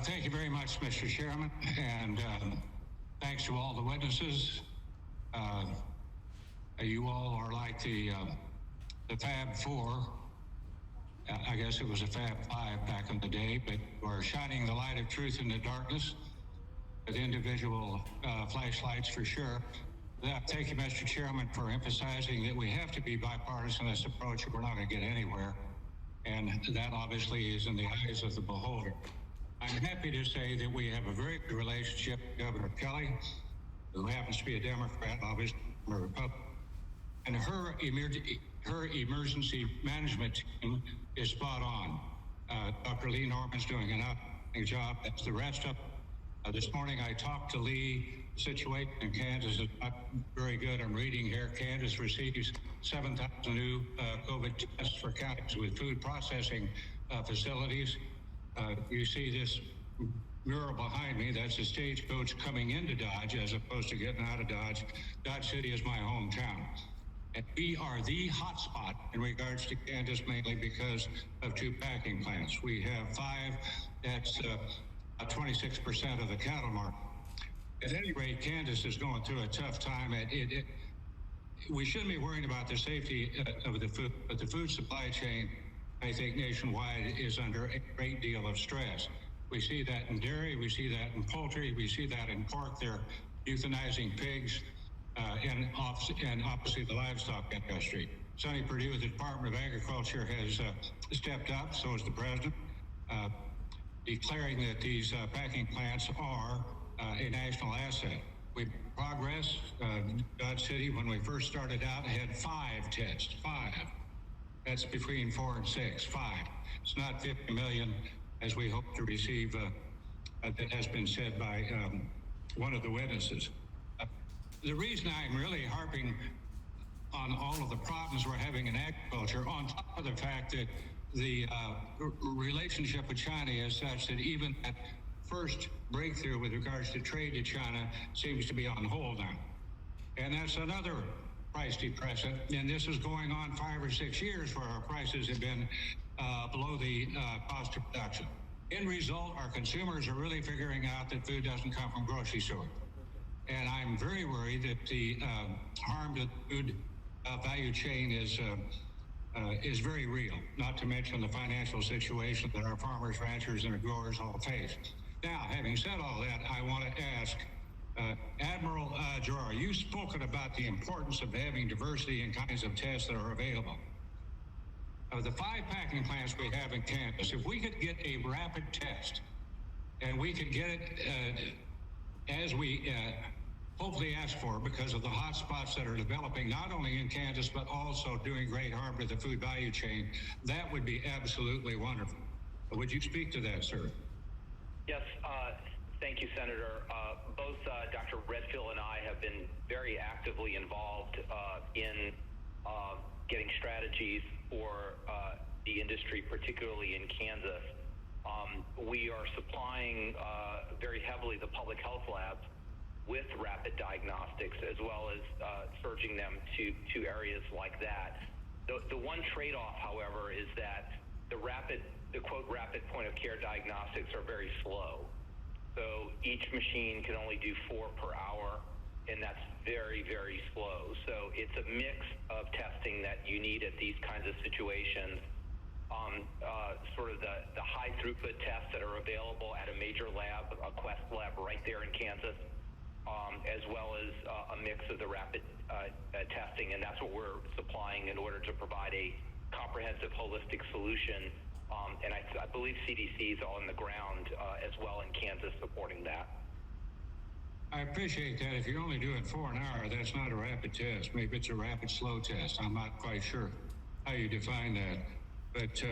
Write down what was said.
Thank you very much, Mr. Chairman, and thanks to all the witnesses. You all are like the Fab Four. I guess it was a Fab Five back in the day, but we're shining the light of truth in the darkness with individual flashlights for sure. Thank you, Mr. Chairman, for emphasizing that we have to be bipartisan in this approach or we're not going to get anywhere. And that obviously is in the eyes of the beholder. I'm happy to say that we have a very good relationship with Governor Kelly, who happens to be a Democrat, obviously a Republican. And her emergency management team is spot on. Dr. Lee Norman's doing an outstanding job. That's the rest of this morning I talked to Lee. The situation in Kansas is not very good. I'm reading here. Kansas receives 7,000 new COVID tests for counties with food processing facilities. You see this mural behind me. That's a stagecoach coming into Dodge as opposed to getting out of Dodge. Dodge City is my hometown. And we are the hot spot in regards to Kansas, mainly because of two packing plants. We have 5, that's 26% of the cattle market. At any rate, Kansas is going through a tough time. We shouldn't be worrying about the safety of the food, but the food supply chain, I think, nationwide is under a great deal of stress. We see that in dairy, we see that in poultry, we see that in pork. They're euthanizing pigs, and obviously the livestock industry. Sonny Perdue, the Department of Agriculture, has stepped up, so has the president, declaring that these packing plants are a national asset. We progress. Dodge City, when we first started out, had 5 tests. 5. That's between 4 and 6. 5. It's not 50 million as we hope to receive. That has been said by one of the witnesses. The reason I'm really harping on all of the problems we're having in agriculture, on top of the fact that the relationship with China is such that even that first breakthrough with regards to trade to China seems to be on hold now. And that's another price depressant. And this is going on 5 or 6 years where our prices have been below the cost of production. End result, our consumers are really figuring out that food doesn't come from grocery stores. And I'm very worried that the harm to the food value chain is very real, not to mention the financial situation that our farmers, ranchers, and growers all face. Now, having said all that, I want to ask Admiral Giroir, you've spoken about the importance of having diversity in kinds of tests that are available. Of the 5 packing plants we have in Kansas, if we could get a rapid test, and we could get it as we hopefully ask for because of the hot spots that are developing, not only in Kansas, but also doing great harm to the food value chain, that would be absolutely wonderful. Would you speak to that, sir? Yes, thank you, Senator. Both Dr. Redfield and I have been very actively involved in getting strategies for the industry, particularly in Kansas. We are supplying very heavily the public health labs with rapid diagnostics, as well as surging them to areas like that. The one trade-off, however, is that the quote rapid point of care diagnostics are very slow. So each machine can only do 4 per hour, and that's very, very slow. So it's a mix of testing that you need at these kinds of situations. Sort of the high throughput tests that are available at a major lab, a Quest lab right there in Kansas, as well as a mix of the rapid testing, and that's what we're supplying in order to provide a comprehensive, holistic solution. And I believe CDC is on the ground as well in Kansas supporting that. I appreciate that. If you're only doing 4 an hour, that's not a rapid test. Maybe it's a rapid slow test. I'm not quite sure how you define that. But